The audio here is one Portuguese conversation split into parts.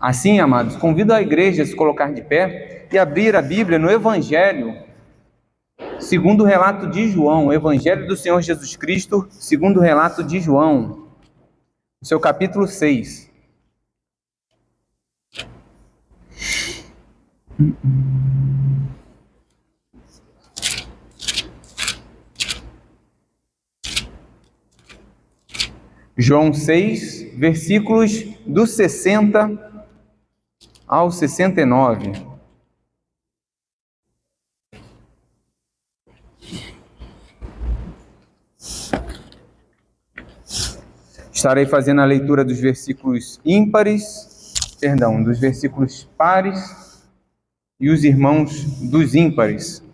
Assim, amados, convido a igreja a se colocar de pé e abrir a Bíblia no Evangelho, segundo o relato de João, o Evangelho do Senhor Jesus Cristo, segundo o relato de João, no seu capítulo 6. João 6, versículos do 60 ao 69. Estarei fazendo a leitura dos versículos dos versículos pares e os irmãos dos ímpares.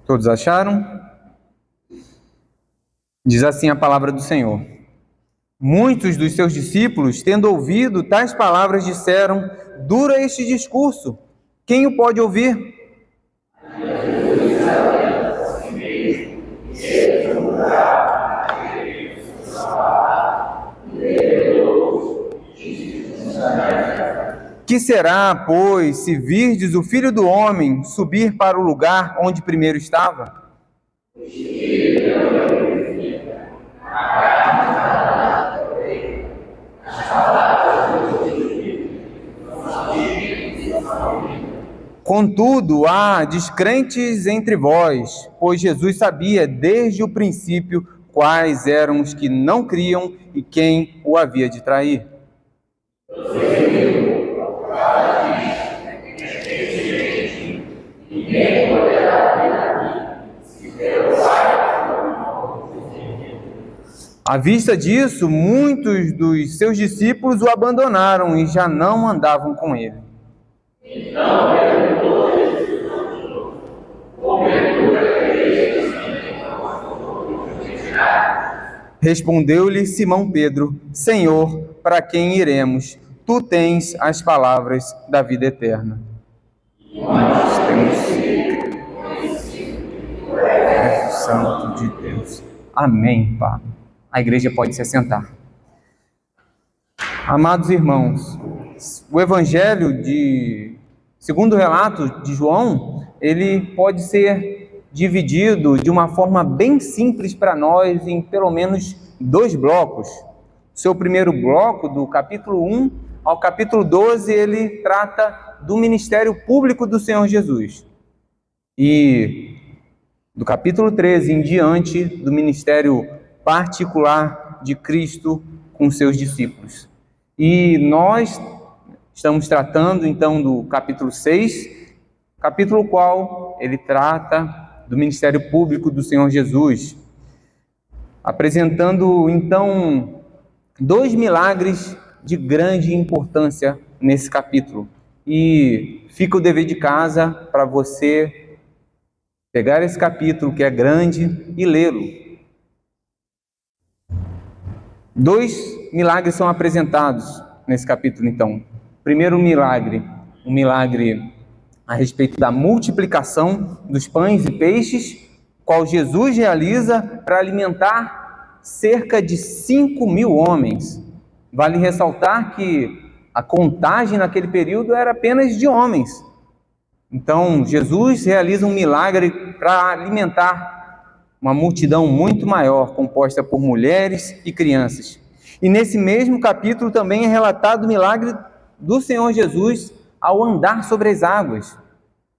Todos acharam? Diz assim a palavra do Senhor. Muitos dos seus discípulos, tendo ouvido tais palavras, disseram: dura este discurso, quem o pode ouvir? Que será, pois, se virdes o Filho do Homem subir para o lugar onde primeiro estava? Contudo, há descrentes entre vós, pois Jesus sabia desde o princípio quais eram os que não criam e quem o havia de trair. À vista disso, muitos dos seus discípulos o abandonaram e já não andavam com ele. Então perguntou Jesus a outro: porventura quereis Respondeu-lhe Simão Pedro: Senhor, para quem iremos? Tu tens as palavras da vida eterna. Nós temos o Espírito Santo de Deus. Amém, Pai. A igreja pode se assentar. Amados irmãos, o Evangelho segundo o relato de João, ele pode ser dividido de uma forma bem simples para nós em pelo menos 2 blocos. O seu primeiro bloco, do capítulo 1 ao capítulo 12, ele trata do ministério público do Senhor Jesus. E do capítulo 13 em diante, do ministério particular de Cristo com seus discípulos. E nós estamos tratando então do capítulo 6, capítulo qual ele trata do ministério público do Senhor Jesus, apresentando então 2 milagres de grande importância nesse capítulo. E fica o dever de casa para você pegar esse capítulo que é grande e lê-lo. 2 milagres são apresentados nesse capítulo, então. Primeiro milagre, um milagre a respeito da multiplicação dos pães e peixes, qual Jesus realiza para alimentar cerca de 5.000 homens. Vale ressaltar que a contagem naquele período era apenas de homens. Então, Jesus realiza um milagre para alimentar uma multidão muito maior, composta por mulheres e crianças. E nesse mesmo capítulo também é relatado o milagre do Senhor Jesus ao andar sobre as águas.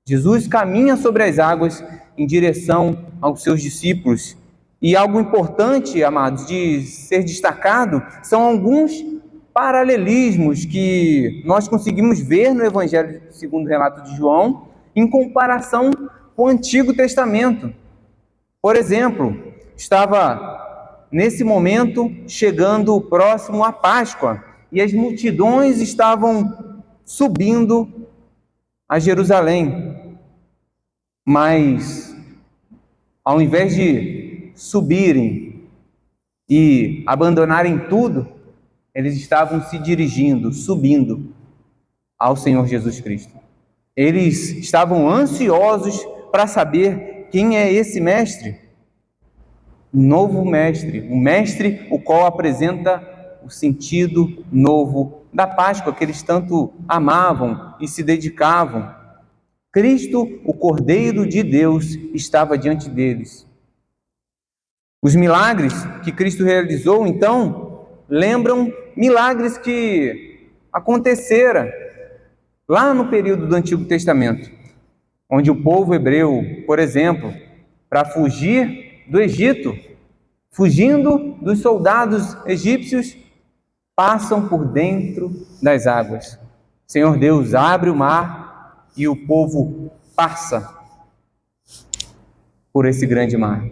Jesus caminha sobre as águas em direção aos seus discípulos. E algo importante, amados, de ser destacado, são alguns paralelismos que nós conseguimos ver no Evangelho segundo o relato de João, em comparação com o Antigo Testamento. Por exemplo, estava nesse momento chegando próximo à Páscoa e as multidões estavam subindo a Jerusalém. Mas, ao invés de subirem e abandonarem tudo, eles estavam se dirigindo, subindo ao Senhor Jesus Cristo. Eles estavam ansiosos para saber quem é esse mestre. O novo mestre, o mestre o qual apresenta o sentido novo da Páscoa que eles tanto amavam e se dedicavam. Cristo, o Cordeiro de Deus, estava diante deles. Os milagres que Cristo realizou, então, lembram milagres que aconteceram lá no período do Antigo Testamento, onde o povo hebreu, por exemplo, para fugir do Egito, fugindo dos soldados egípcios, passam por dentro das águas. O Senhor Deus abre o mar e o povo passa por esse grande mar.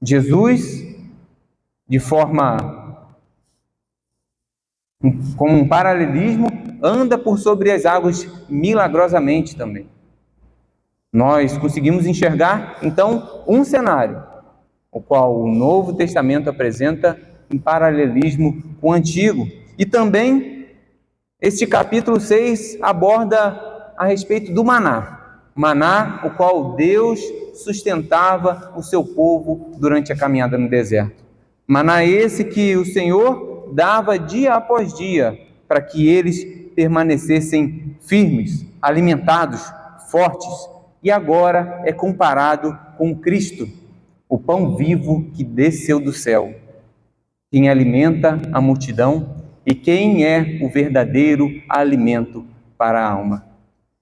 Jesus, de forma como um paralelismo, anda por sobre as águas milagrosamente também. Nós conseguimos enxergar, então, um cenário, o qual o Novo Testamento apresenta em paralelismo com o Antigo. E também, este capítulo 6 aborda a respeito do maná. Maná, o qual Deus sustentava o seu povo durante a caminhada no deserto. Maná esse que o Senhor dava dia após dia, para que eles permanecessem firmes, alimentados, fortes. E agora é comparado com Cristo, o pão vivo que desceu do céu, quem alimenta a multidão e quem é o verdadeiro alimento para a alma.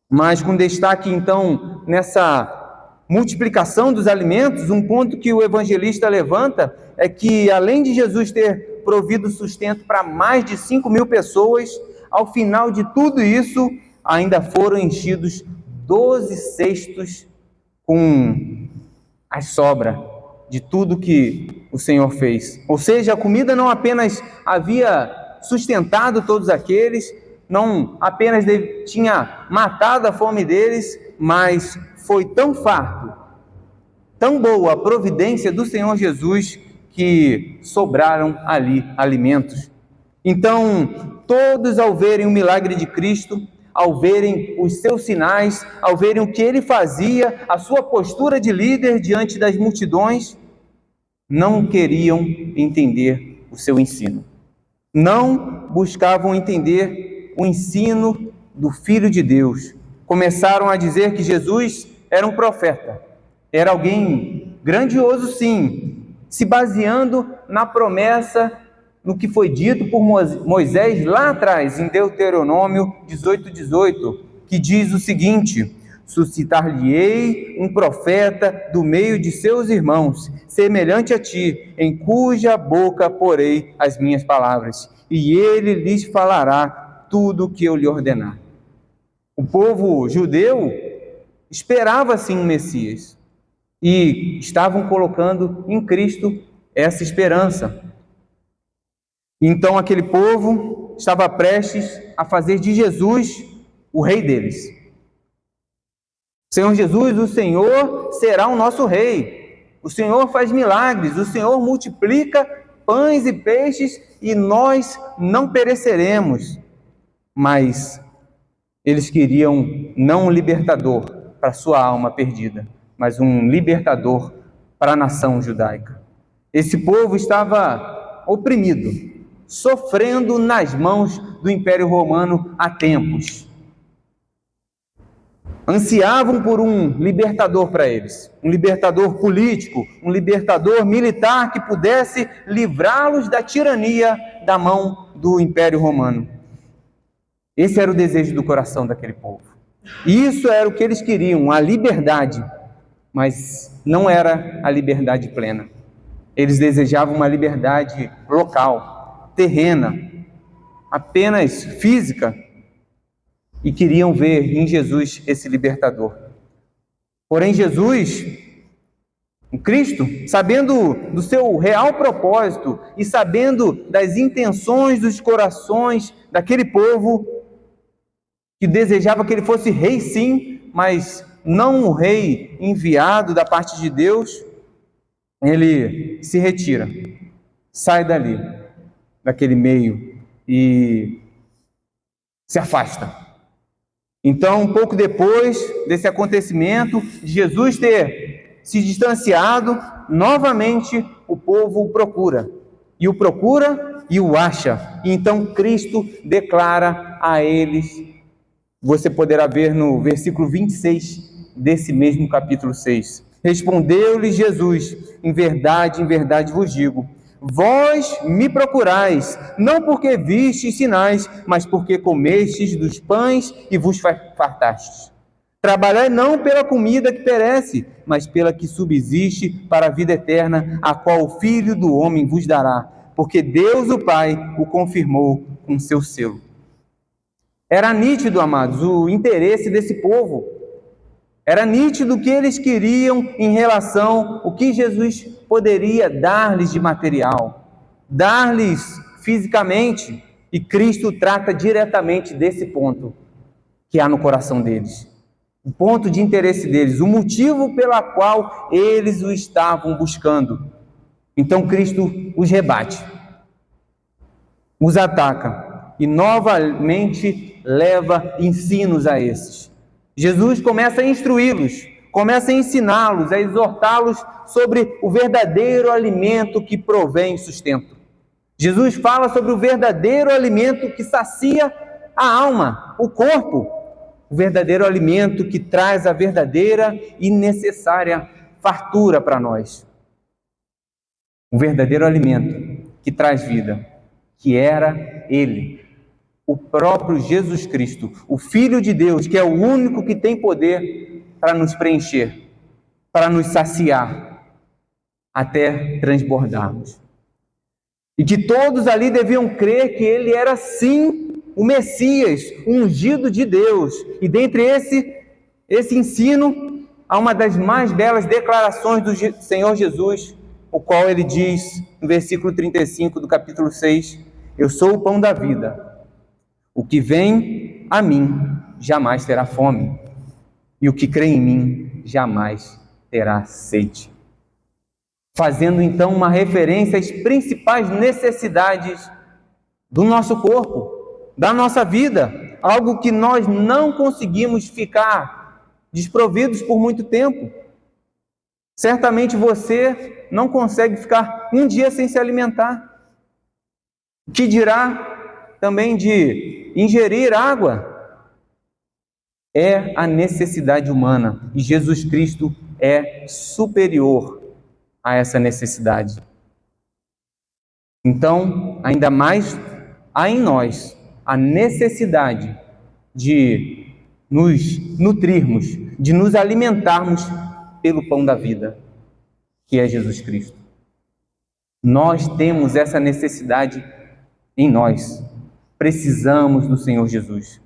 Mas com destaque, então, nessa multiplicação dos alimentos, um ponto que o evangelista levanta é que, além de Jesus ter provido sustento para mais de 5.000 pessoas, ao final de tudo isso, ainda foram enchidos 12 cestos com a sobra de tudo que o Senhor fez. Ou seja, a comida não apenas havia sustentado todos aqueles, não apenas tinha matado a fome deles, mas foi tão farto, tão boa a providência do Senhor Jesus, que sobraram ali alimentos. Então, todos, ao verem o milagre de Cristo, ao verem os seus sinais, ao verem o que ele fazia, a sua postura de líder diante das multidões, não queriam entender o seu ensino. Não buscavam entender o ensino do Filho de Deus. Começaram a dizer que Jesus era um profeta, era alguém grandioso, sim, se baseando na promessa, no que foi dito por Moisés lá atrás, em Deuteronômio 18:18, que diz o seguinte: suscitar-lhe-ei um profeta do meio de seus irmãos, semelhante a ti, em cuja boca porei as minhas palavras, e ele lhes falará tudo o que eu lhe ordenar. O povo judeu esperava sim um Messias, e estavam colocando em Cristo essa esperança. Então aquele povo estava prestes a fazer de Jesus o rei deles. Senhor Jesus, o Senhor será o nosso rei. O Senhor faz milagres, o Senhor multiplica pães e peixes e nós não pereceremos. Mas eles queriam não um libertador para sua alma perdida, mas um libertador para a nação judaica. Esse povo estava oprimido, sofrendo nas mãos do Império Romano há tempos. Ansiavam por um libertador para eles, um libertador político, um libertador militar que pudesse livrá-los da tirania da mão do Império Romano. Esse era o desejo do coração daquele povo. Isso era o que eles queriam, a liberdade, mas não era a liberdade plena. Eles desejavam uma liberdade local, terrena, apenas física, e queriam ver em Jesus esse libertador. Porém, Jesus, o Cristo, sabendo do seu real propósito e sabendo das intenções dos corações daquele povo, que desejava que ele fosse rei sim, mas não um rei enviado da parte de Deus, ele se retira, sai dali, daquele meio e se afasta. Então, um pouco depois desse acontecimento, Jesus ter se distanciado, novamente o povo o procura. E o procura e o acha. E então Cristo declara a eles, você poderá ver no versículo 26 desse mesmo capítulo 6. Respondeu-lhes Jesus, em verdade vos digo, vós me procurais, não porque vistes sinais, mas porque comestes dos pães e vos fartastes. Trabalhai não pela comida que perece, mas pela que subsiste para a vida eterna, a qual o Filho do Homem vos dará, porque Deus o Pai o confirmou com seu selo. Era nítido, amados, o interesse desse povo. Era nítido o que eles queriam em relação ao que Jesus poderia dar-lhes de material, dar-lhes fisicamente. E Cristo trata diretamente desse ponto que há no coração deles. O ponto de interesse deles, o motivo pela qual eles o estavam buscando. Então Cristo os rebate, os ataca e novamente leva ensinos a esses. Jesus começa a instruí-los, começa a ensiná-los, a exortá-los sobre o verdadeiro alimento que provém sustento. Jesus fala sobre o verdadeiro alimento que sacia a alma, o corpo, o verdadeiro alimento que traz a verdadeira e necessária fartura para nós. O verdadeiro alimento que traz vida, que era Ele, o próprio Jesus Cristo, o Filho de Deus, que é o único que tem poder para nos preencher, para nos saciar, até transbordarmos. E que todos ali deviam crer que Ele era sim o Messias, o ungido de Deus. E dentre esse ensino, há uma das mais belas declarações do Senhor Jesus, o qual Ele diz, no versículo 35 do capítulo 6, eu sou o pão da vida. O que vem a mim jamais terá fome, e o que crê em mim jamais terá sede. Fazendo então uma referência às principais necessidades do nosso corpo, da nossa vida, algo que nós não conseguimos ficar desprovidos por muito tempo. Certamente você não consegue ficar um dia sem se alimentar. O que dirá também de ingerir água? É a necessidade humana, e Jesus Cristo é superior a essa necessidade. Então, ainda mais há em nós a necessidade de nos nutrirmos, de nos alimentarmos pelo pão da vida, que é Jesus Cristo. Nós temos essa necessidade em nós. Precisamos do Senhor Jesus.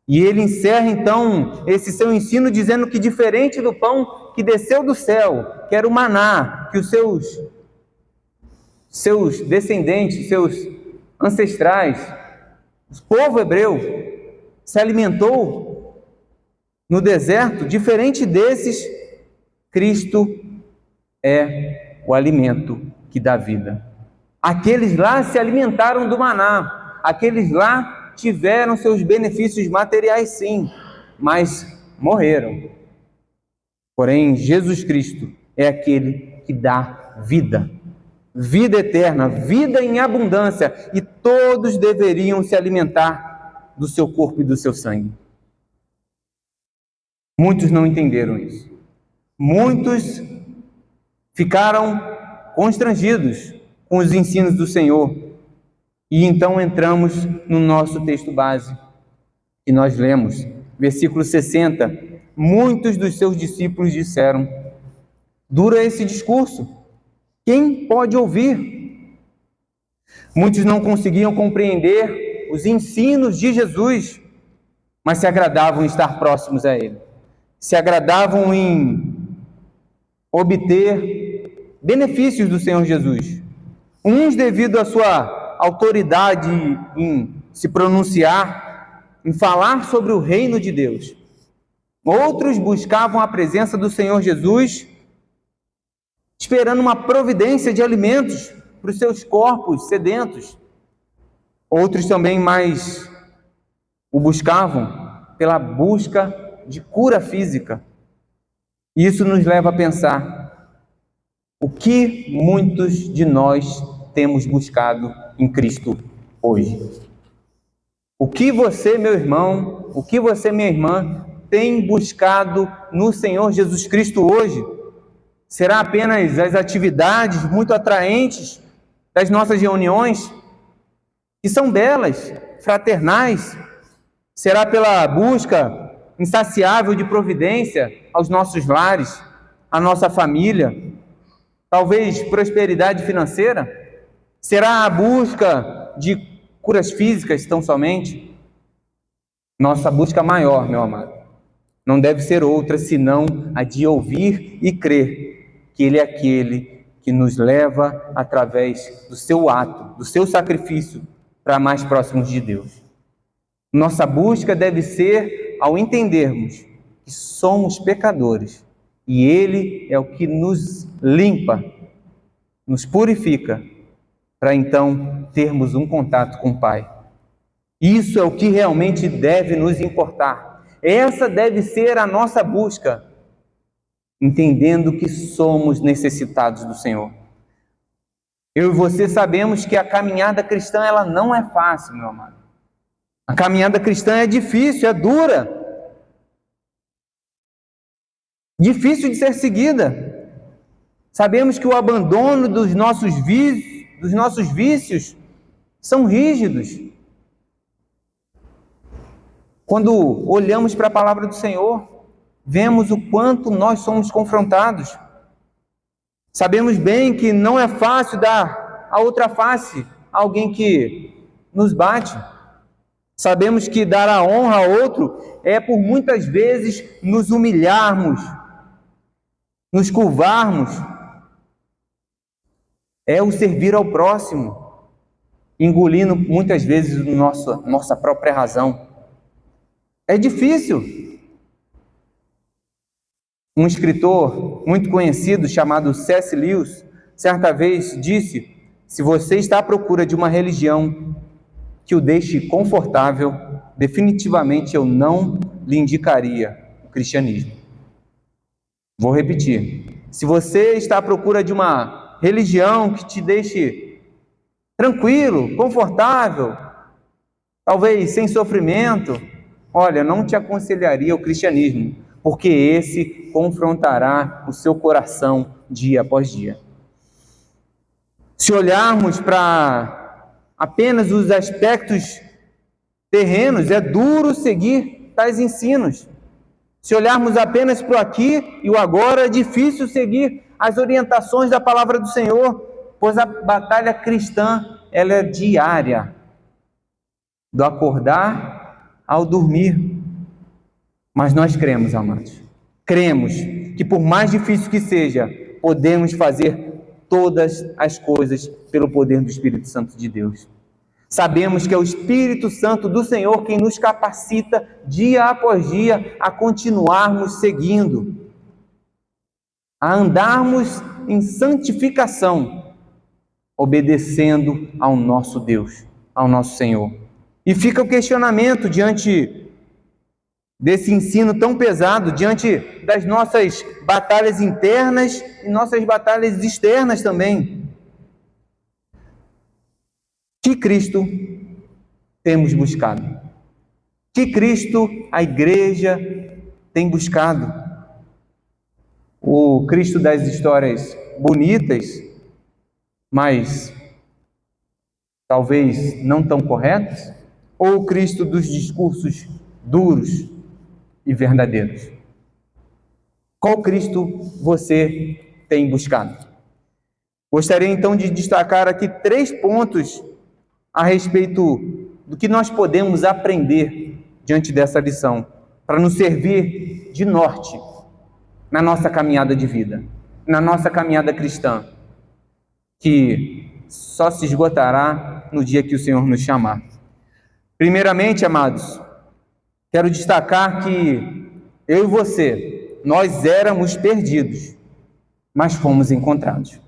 E ele encerra então esse seu ensino dizendo que diferente do pão que desceu do céu, que era o maná, que os seus descendentes, seus ancestrais, o povo hebreu se alimentou no deserto, diferente desses, Cristo é o alimento que dá vida. Aqueles lá se alimentaram do maná, aqueles lá tiveram seus benefícios materiais sim, mas morreram. Porém, Jesus Cristo é aquele que dá vida, vida eterna, vida em abundância, e todos deveriam se alimentar do seu corpo e do seu sangue. Muitos não entenderam isso. Muitos ficaram constrangidos com os ensinos do Senhor. E então entramos no nosso texto base, que nós lemos, versículo 60. Muitos dos seus discípulos disseram: dura esse discurso, quem pode ouvir? Muitos não conseguiam compreender os ensinos de Jesus, mas se agradavam em estar próximos a Ele, se agradavam em obter benefícios do Senhor Jesus. Uns devido à sua autoridade em se pronunciar, em falar sobre o reino de Deus. Outros buscavam a presença do Senhor Jesus, esperando uma providência de alimentos para os seus corpos sedentos. Outros também mais o buscavam pela busca de cura física. E isso nos leva a pensar o que muitos de nós temos buscado em Cristo hoje. O que você, meu irmão, o que você, minha irmã, tem buscado no Senhor Jesus Cristo hoje? Será apenas as atividades muito atraentes das nossas reuniões, que são belas, fraternais? Será pela busca insaciável de providência aos nossos lares, à nossa família? Talvez prosperidade financeira? Será a busca de curas físicas tão somente? Nossa busca maior, meu amado, não deve ser outra senão a de ouvir e crer que Ele é aquele que nos leva através do seu ato, do seu sacrifício, para mais próximos de Deus. Nossa busca deve ser ao entendermos que somos pecadores e Ele é o que nos limpa, nos purifica, para então termos um contato com o Pai. Isso é o que realmente deve nos importar. Essa deve ser a nossa busca, entendendo que somos necessitados do Senhor. Eu e você sabemos que a caminhada cristã ela não é fácil, meu amado. A caminhada cristã é difícil, é dura. Difícil de ser seguida. Sabemos que o abandono dos nossos vícios são rígidos. Quando olhamos para a palavra do Senhor, vemos o quanto nós somos confrontados. Sabemos bem que não é fácil dar a outra face a alguém que nos bate. Sabemos que dar a honra a outro é por muitas vezes nos humilharmos, nos curvarmos. É o servir ao próximo, engolindo muitas vezes nossa própria razão. É difícil. Um escritor muito conhecido chamado C.S. Lewis, certa vez disse: se você está à procura de uma religião que o deixe confortável, definitivamente eu não lhe indicaria o cristianismo. Vou repetir. Se você está à procura de uma religião que te deixe tranquilo, confortável, talvez sem sofrimento, olha, não te aconselharia o cristianismo, porque esse confrontará o seu coração dia após dia. Se olharmos para apenas os aspectos terrenos, é duro seguir tais ensinos. Se olharmos apenas para o aqui e o agora, é difícil seguir as orientações da palavra do Senhor, pois a batalha cristã ela é diária, do acordar ao dormir. Mas nós cremos, amados, cremos que por mais difícil que seja, podemos fazer todas as coisas pelo poder do Espírito Santo de Deus. Sabemos que é o Espírito Santo do Senhor quem nos capacita dia após dia a continuarmos seguindo, a andarmos em santificação, obedecendo ao nosso Deus, ao nosso Senhor. E fica o questionamento diante desse ensino tão pesado, diante das nossas batalhas internas e nossas batalhas externas também. Que Cristo temos buscado? Que Cristo a igreja tem buscado? O Cristo das histórias bonitas, mas talvez não tão corretas? Ou o Cristo dos discursos duros e verdadeiros? Qual Cristo você tem buscado? Gostaria então de destacar aqui 3 pontos a respeito do que nós podemos aprender diante dessa lição, para nos servir de norte na nossa caminhada de vida, na nossa caminhada cristã, que só se esgotará no dia que o Senhor nos chamar. Primeiramente, amados, quero destacar que eu e você, nós éramos perdidos, mas fomos encontrados.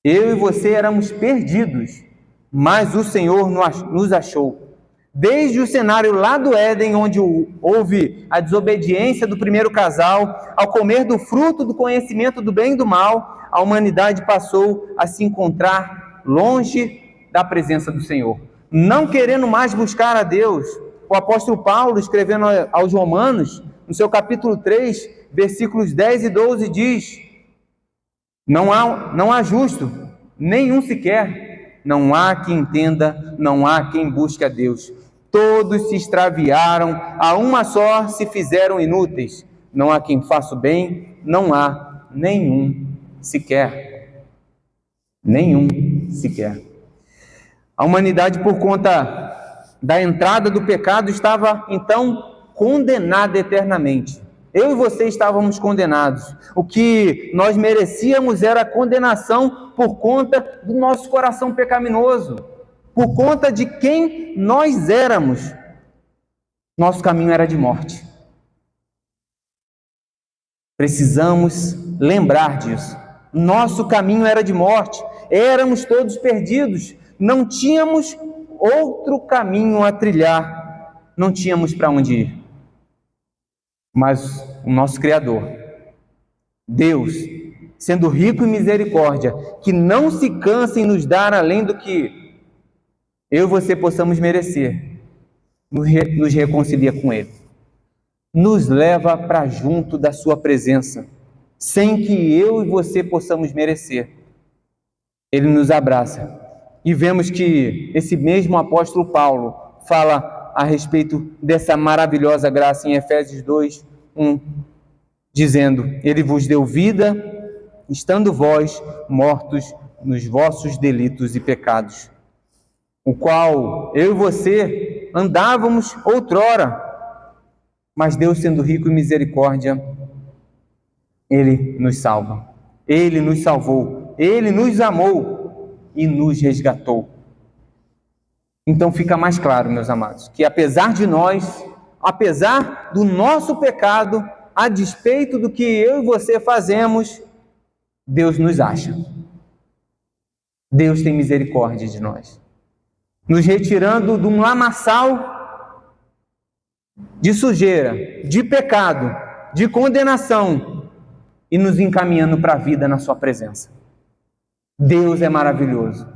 Eu e você éramos perdidos, mas o Senhor nos achou. Desde o cenário lá do Éden, onde houve a desobediência do primeiro casal, ao comer do fruto do conhecimento do bem e do mal, a humanidade passou a se encontrar longe da presença do Senhor, não querendo mais buscar a Deus. O apóstolo Paulo, escrevendo aos Romanos, no seu capítulo 3, versículos 10 e 12, diz: não há justo, nenhum sequer, não há quem entenda, não há quem busque a Deus. Todos se extraviaram, a uma só se fizeram inúteis. Não há quem faça o bem, não há nenhum sequer. Nenhum sequer. A humanidade, por conta da entrada do pecado, estava então condenada eternamente. Eu e você estávamos condenados. O que nós merecíamos era a condenação por conta do nosso coração pecaminoso, por conta de quem nós éramos. Nosso caminho era de morte. Precisamos lembrar disso. Nosso caminho era de morte. Éramos todos perdidos. Não tínhamos outro caminho a trilhar. Não tínhamos para onde ir. Mas o nosso Criador, Deus, sendo rico em misericórdia, que não se cansa em nos dar além do que eu e você possamos merecer, nos reconcilia com Ele, nos leva para junto da sua presença, sem que eu e você possamos merecer. Ele nos abraça, e vemos que esse mesmo apóstolo Paulo fala a respeito dessa maravilhosa graça em Efésios 2:1, dizendo: Ele vos deu vida, estando vós mortos nos vossos delitos e pecados, o qual eu e você andávamos outrora, mas Deus, sendo rico em misericórdia, Ele nos salva, Ele nos salvou, Ele nos amou e nos resgatou. Então fica mais claro, meus amados, que apesar de nós, apesar do nosso pecado, a despeito do que eu e você fazemos, Deus nos acha. Deus tem misericórdia de nós, nos retirando de um lamaçal de sujeira, de pecado, de condenação, e nos encaminhando para a vida na sua presença. Deus é maravilhoso.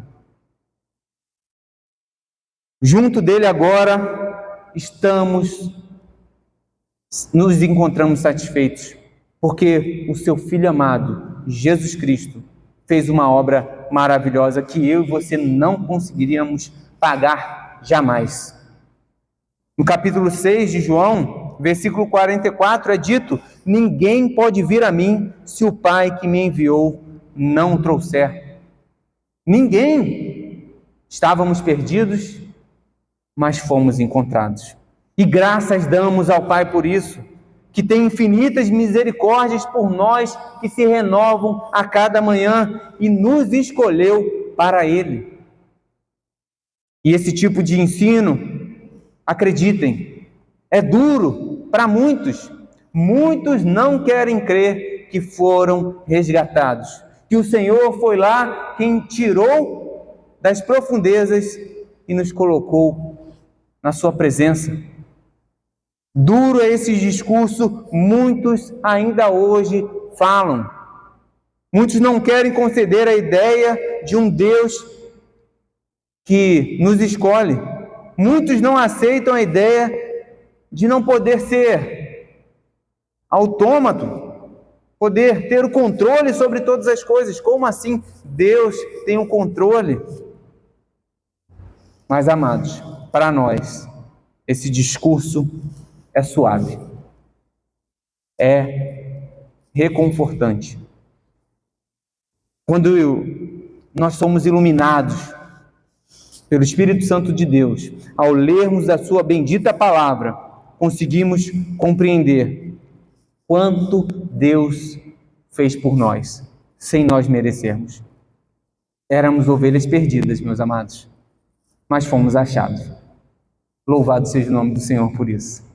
Junto dele agora nos encontramos satisfeitos, porque o seu Filho amado, Jesus Cristo, fez uma obra maravilhosa que eu e você não conseguiríamos pagar jamais. No capítulo 6 de João, versículo 44, é dito: ninguém pode vir a mim se o Pai que me enviou não o trouxer. Ninguém. Estávamos perdidos, mas fomos encontrados. E graças damos ao Pai por isso, que tem infinitas misericórdias por nós, que se renovam a cada manhã, e nos escolheu para Ele. E esse tipo de ensino, acreditem, é duro para muitos. Muitos não querem crer que foram resgatados, que o Senhor foi lá quem tirou das profundezas e nos colocou na sua presença. Duro é esse discurso, muitos ainda hoje falam. Muitos não querem conceder a ideia de um Deus que nos escolhe. Muitos não aceitam a ideia de não poder ser autômato, poder ter o controle sobre todas as coisas. Como assim Deus tem o controle? Mas, amados, para nós, esse discurso é suave, é reconfortante. Quando nós somos iluminados pelo Espírito Santo de Deus, ao lermos a sua bendita palavra, conseguimos compreender quanto Deus fez por nós, sem nós merecermos. Éramos ovelhas perdidas, meus amados, mas fomos achados. Louvado seja o nome do Senhor por isso.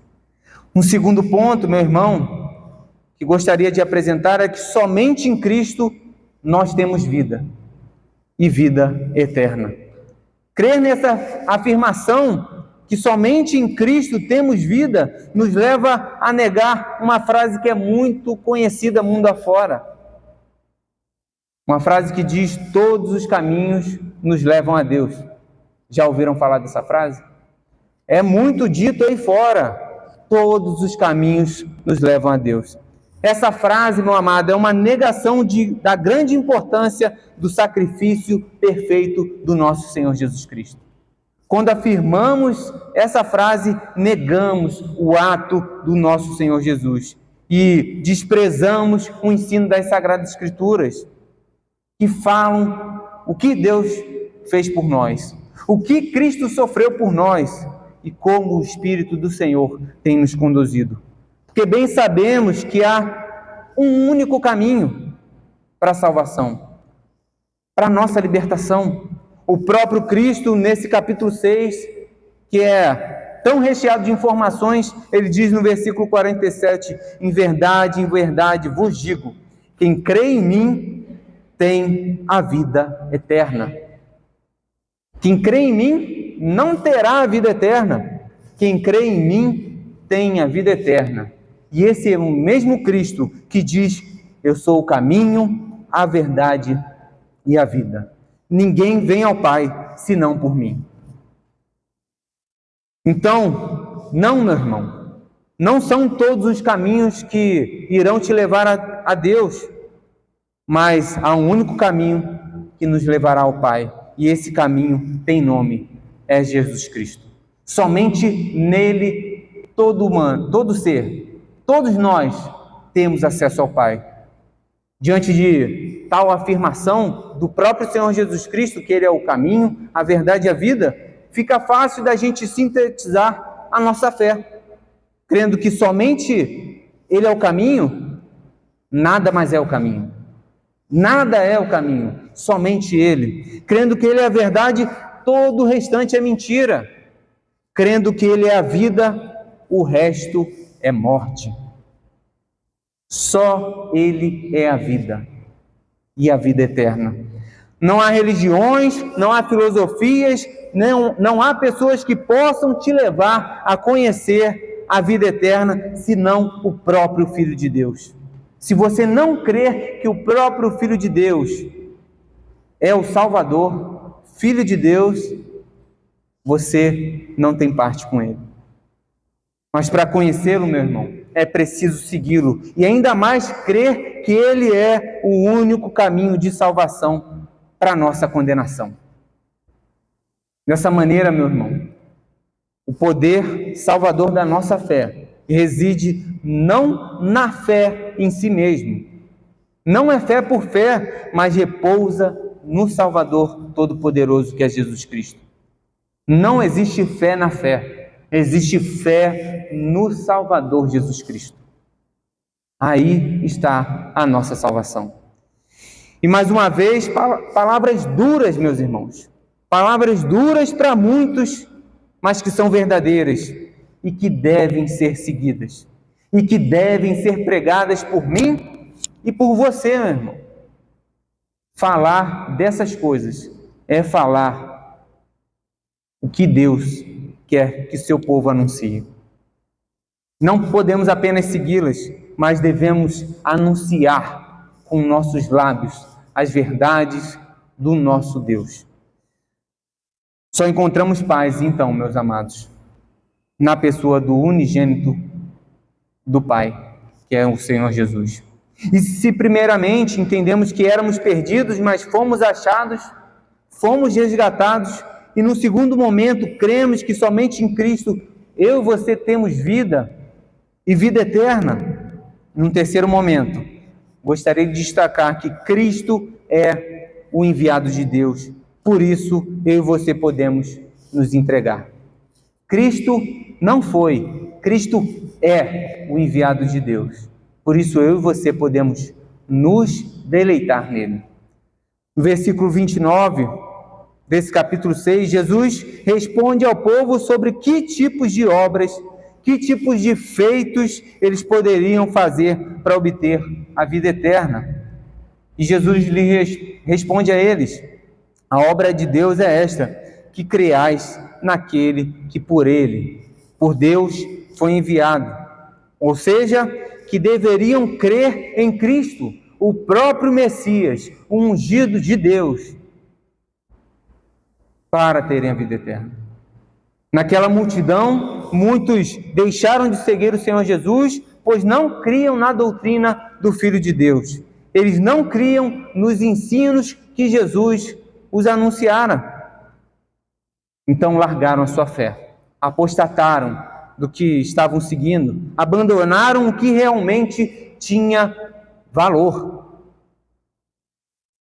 Um segundo ponto, meu irmão, que gostaria de apresentar é que somente em Cristo nós temos vida, e vida eterna. Crer nessa afirmação, que que somente em Cristo temos vida, nos leva a negar uma frase que é muito conhecida mundo afora. Uma frase que diz: todos os caminhos nos levam a Deus. Já ouviram falar dessa frase? É muito dito aí fora: todos os caminhos nos levam a Deus. Essa frase, meu amado, é uma negação da grande importância do sacrifício perfeito do nosso Senhor Jesus Cristo. Quando afirmamos essa frase, negamos o ato do nosso Senhor Jesus e desprezamos o ensino das Sagradas Escrituras, que falam o que Deus fez por nós, o que Cristo sofreu por nós e como o Espírito do Senhor tem nos conduzido. Porque bem sabemos que há um único caminho para a salvação, para a nossa libertação. O próprio Cristo, nesse capítulo 6, que é tão recheado de informações, ele diz no versículo 47, em verdade vos digo, quem crê em mim tem a vida eterna. Quem crê em mim não terá a vida eterna. Quem crê em mim tem a vida eterna. E esse é o mesmo Cristo que diz: eu sou o caminho, a verdade e a vida. Ninguém vem ao Pai senão por mim. Então, não, meu irmão, não são todos os caminhos que irão te levar a Deus, mas há um único caminho que nos levará ao Pai, e esse caminho tem nome, é Jesus Cristo. Somente nele todo humano, todo ser, todos nós temos acesso ao Pai. Diante de tal afirmação do próprio Senhor Jesus Cristo, que Ele é o caminho, a verdade e a vida, fica fácil da gente sintetizar a nossa fé, crendo que somente Ele é o caminho, nada mais é o caminho. Nada é o caminho, somente Ele. Crendo que Ele é a verdade, todo o restante é mentira. Crendo que Ele é a vida, o resto é morte. Só Ele é a vida e a vida eterna. Não há religiões, não há filosofias, não há pessoas que possam te levar a conhecer a vida eterna, senão o próprio Filho de Deus. Se você não crer que o próprio Filho de Deus é o Salvador, Filho de Deus, você não tem parte com Ele. Mas para conhecê-lo, meu irmão, é preciso segui-lo e ainda mais crer que Ele é o único caminho de salvação para a nossa condenação. Dessa maneira, meu irmão, o poder salvador da nossa fé reside não na fé em si mesmo. Não é fé por fé, mas repousa no Salvador Todo-Poderoso que é Jesus Cristo. Não existe fé na fé, existe fé no Salvador Jesus Cristo. Aí está a nossa salvação. E mais uma vez, palavras duras, meus irmãos. Palavras duras para muitos, mas que são verdadeiras e que devem ser seguidas. E que devem ser pregadas por mim e por você, meu irmão. Falar dessas coisas é falar o que Deus quer que seu povo anuncie. Não podemos apenas segui-las, mas devemos anunciar com nossos lábios as verdades do nosso Deus. Só encontramos paz, então, meus amados, na pessoa do unigênito do Pai, que é o Senhor Jesus. E se primeiramente entendemos que éramos perdidos, mas fomos achados, fomos resgatados, e no segundo momento cremos que somente em Cristo eu e você temos vida e vida eterna, num terceiro momento, gostaria de destacar que Cristo é o enviado de Deus, por isso eu e você podemos nos entregar. Cristo não foi, Cristo é o enviado de Deus. Por isso eu e você podemos nos deleitar nele. No versículo 29 desse capítulo 6, Jesus responde ao povo sobre que tipos de obras, que tipos de feitos eles poderiam fazer para obter a vida eterna. E Jesus lhe responde a eles: a obra de Deus é esta, que creais naquele que por Deus, foi enviado. Ou seja, que deveriam crer em Cristo, o próprio Messias, o ungido de Deus, para terem a vida eterna. Naquela multidão, muitos deixaram de seguir o Senhor Jesus, pois não criam na doutrina do Filho de Deus. Eles não criam nos ensinos que Jesus os anunciara. Então largaram a sua fé, apostataram do que estavam seguindo, abandonaram o que realmente tinha valor.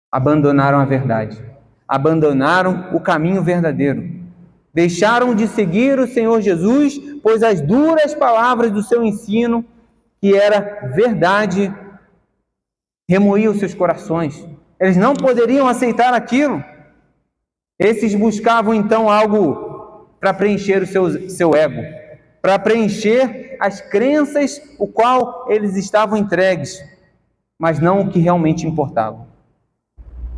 Abandonaram a verdade, abandonaram o caminho verdadeiro. Deixaram de seguir o Senhor Jesus, pois as duras palavras do seu ensino, que era verdade, remoíam seus corações. Eles não poderiam aceitar aquilo. Esses buscavam então algo para preencher o seu ego, para preencher as crenças o qual eles estavam entregues, mas não o que realmente importava.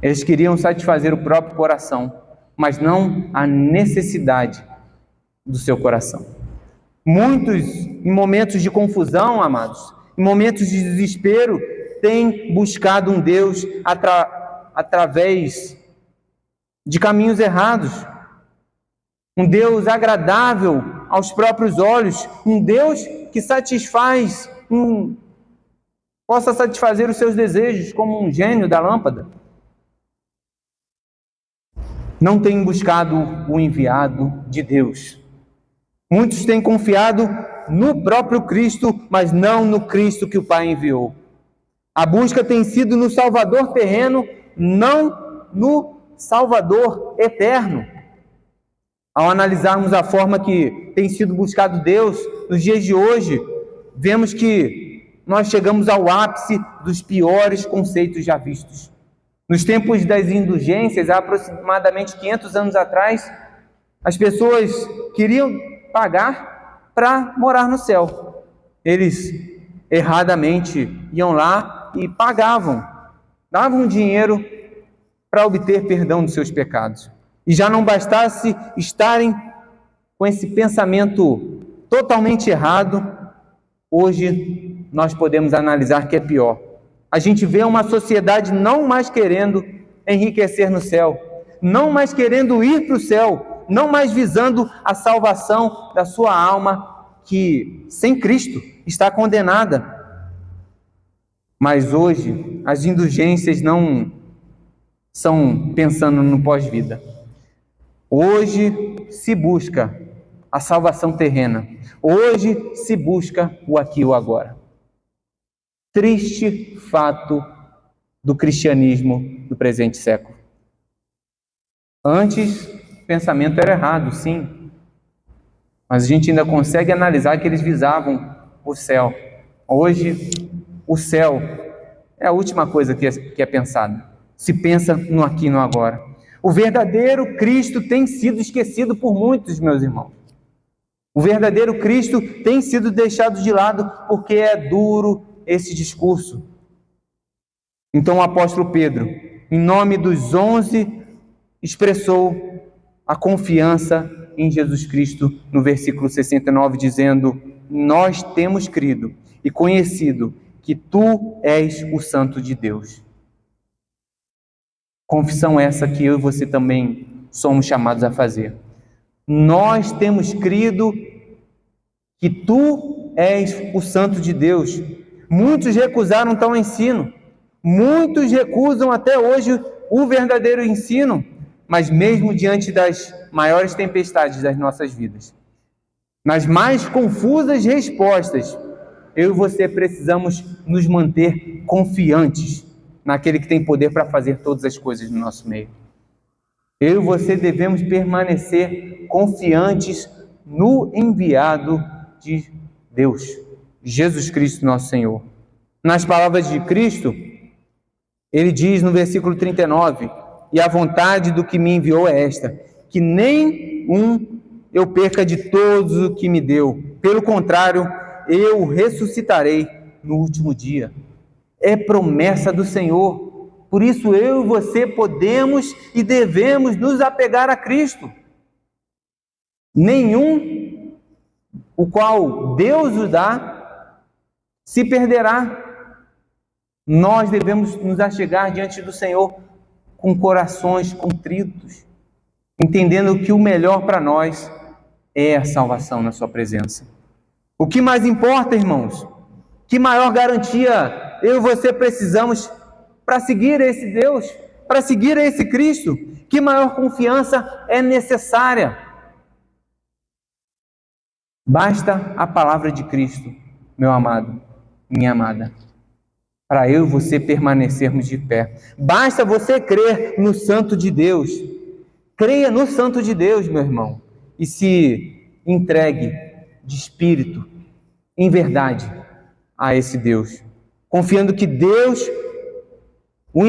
Eles queriam satisfazer o próprio coração, mas não a necessidade do seu coração. Muitos, em momentos de confusão, amados, em momentos de desespero, têm buscado um Deus através de caminhos errados, um Deus agradável aos próprios olhos, um Deus que possa satisfazer os seus desejos como um gênio da lâmpada. Não têm buscado o enviado de Deus. Muitos têm confiado no próprio Cristo, mas não no Cristo que o Pai enviou. A busca tem sido no Salvador terreno, não no Salvador eterno. Ao analisarmos a forma que tem sido buscado Deus nos dias de hoje, vemos que nós chegamos ao ápice dos piores conceitos já vistos. Nos tempos das indulgências, há aproximadamente 500 anos atrás, as pessoas queriam pagar para morar no céu. Eles erradamente iam lá e pagavam, davam dinheiro para obter perdão dos seus pecados. E já não bastasse estarem com esse pensamento totalmente errado, hoje nós podemos analisar que é pior. A gente vê uma sociedade não mais querendo enriquecer no céu, não mais querendo ir para o céu, não mais visando a salvação da sua alma, que sem Cristo está condenada. Mas hoje as indulgências não são pensando no pós-vida. Hoje se busca a salvação terrena. Hoje se busca o aqui e o agora. Triste fato do cristianismo do presente século. Antes, o pensamento era errado, sim. Mas a gente ainda consegue analisar que eles visavam o céu. Hoje, o céu é a última coisa que é pensada. Se pensa no aqui e no agora. O verdadeiro Cristo tem sido esquecido por muitos, meus irmãos. O verdadeiro Cristo tem sido deixado de lado porque é duro esse discurso. Então o apóstolo Pedro, em nome dos 11, expressou a confiança em Jesus Cristo no versículo 69, dizendo: nós temos crido e conhecido que tu és o Santo de Deus. Confissão essa que eu e você também somos chamados a fazer. Nós temos crido que tu és o Santo de Deus. Muitos recusaram tal ensino. Muitos recusam até hoje o verdadeiro ensino, mas mesmo diante das maiores tempestades das nossas vidas, nas mais confusas respostas, eu e você precisamos nos manter confiantes naquele que tem poder para fazer todas as coisas no nosso meio. Eu e você devemos permanecer confiantes no enviado de Deus, Jesus Cristo, nosso Senhor. Nas palavras de Cristo, ele diz no versículo 39, e a vontade do que me enviou é esta, que nem eu perca de todos o que me deu. Pelo contrário, eu ressuscitarei no último dia. É promessa do Senhor. Por isso eu e você podemos e devemos nos apegar a Cristo. nenhum o qual Deus o dá se perderá. Nós devemos nos achegar diante do Senhor com corações contritos, entendendo que o melhor para nós é a salvação na sua presença. O que mais importa, irmãos? Que maior garantia eu e você precisamos para seguir esse Deus, para seguir esse Cristo? Que maior confiança é necessária? Basta a palavra de Cristo, meu amado, minha amada, para eu e você permanecermos de pé. Basta você crer no Santo de Deus. Creia no Santo de Deus, meu irmão, e se entregue de espírito, em verdade, a esse Deus, confiando que Deus o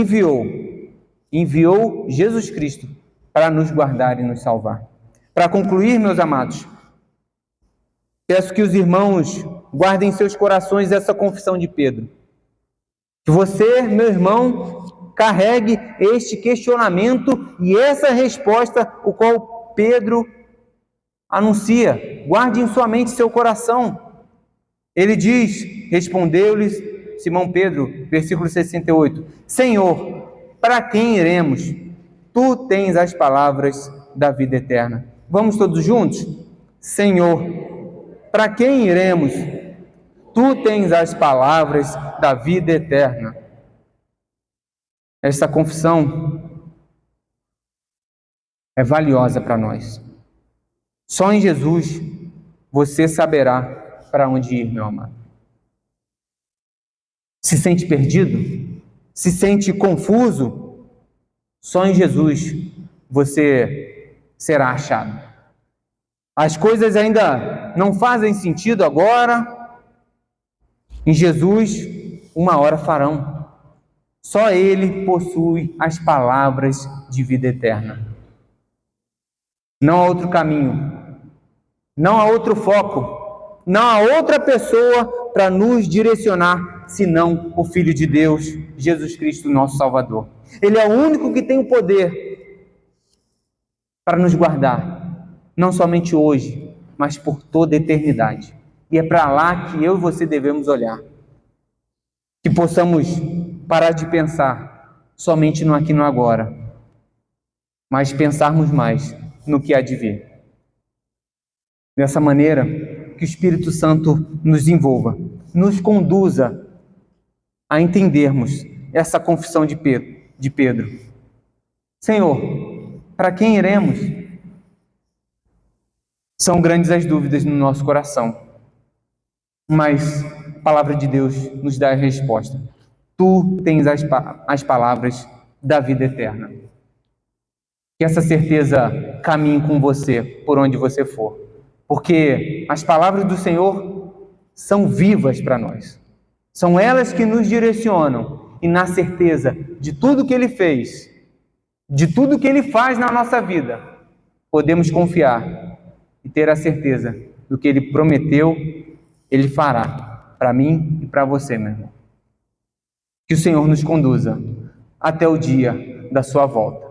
enviou Jesus Cristo para nos guardar e nos salvar. Para concluir, meus amados, peço que os irmãos guardem em seus corações essa confissão de Pedro. Que você, meu irmão, carregue este questionamento e essa resposta, o qual Pedro anuncia. Guarde em sua mente seu coração. Ele diz, respondeu-lhes Simão Pedro, versículo 68, Senhor, para quem iremos? Tu tens as palavras da vida eterna. Vamos todos juntos? Senhor, para quem iremos? Tu tens as palavras da vida eterna. Esta confissão é valiosa para nós. Só em Jesus você saberá para onde ir, meu amado. Se sente perdido? Se sente confuso? Só em Jesus você será achado. As coisas ainda não fazem sentido agora. Em Jesus, uma hora farão. Só Ele possui as palavras de vida eterna. Não há outro caminho, não há outro foco, não há outra pessoa para nos direcionar, senão o Filho de Deus, Jesus Cristo, nosso Salvador. Ele é o único que tem o poder para nos guardar, não somente hoje, mas por toda a eternidade. E é para lá que eu e você devemos olhar. Que possamos parar de pensar somente no aqui e no agora, mas pensarmos mais no que há de vir. Dessa maneira, que o Espírito Santo nos envolva, nos conduza a entendermos essa confissão de Pedro. Senhor, para quem iremos? São grandes as dúvidas no nosso coração, mas a palavra de Deus nos dá a resposta. Tu tens as palavras da vida eterna. Que essa certeza caminhe com você por onde você for, porque as palavras do Senhor são vivas para nós. São elas que nos direcionam e na certeza de tudo que Ele fez, de tudo que Ele faz na nossa vida, podemos confiar e ter a certeza do que Ele prometeu, Ele fará para mim e para você, meu irmão. Que o Senhor nos conduza até o dia da sua volta.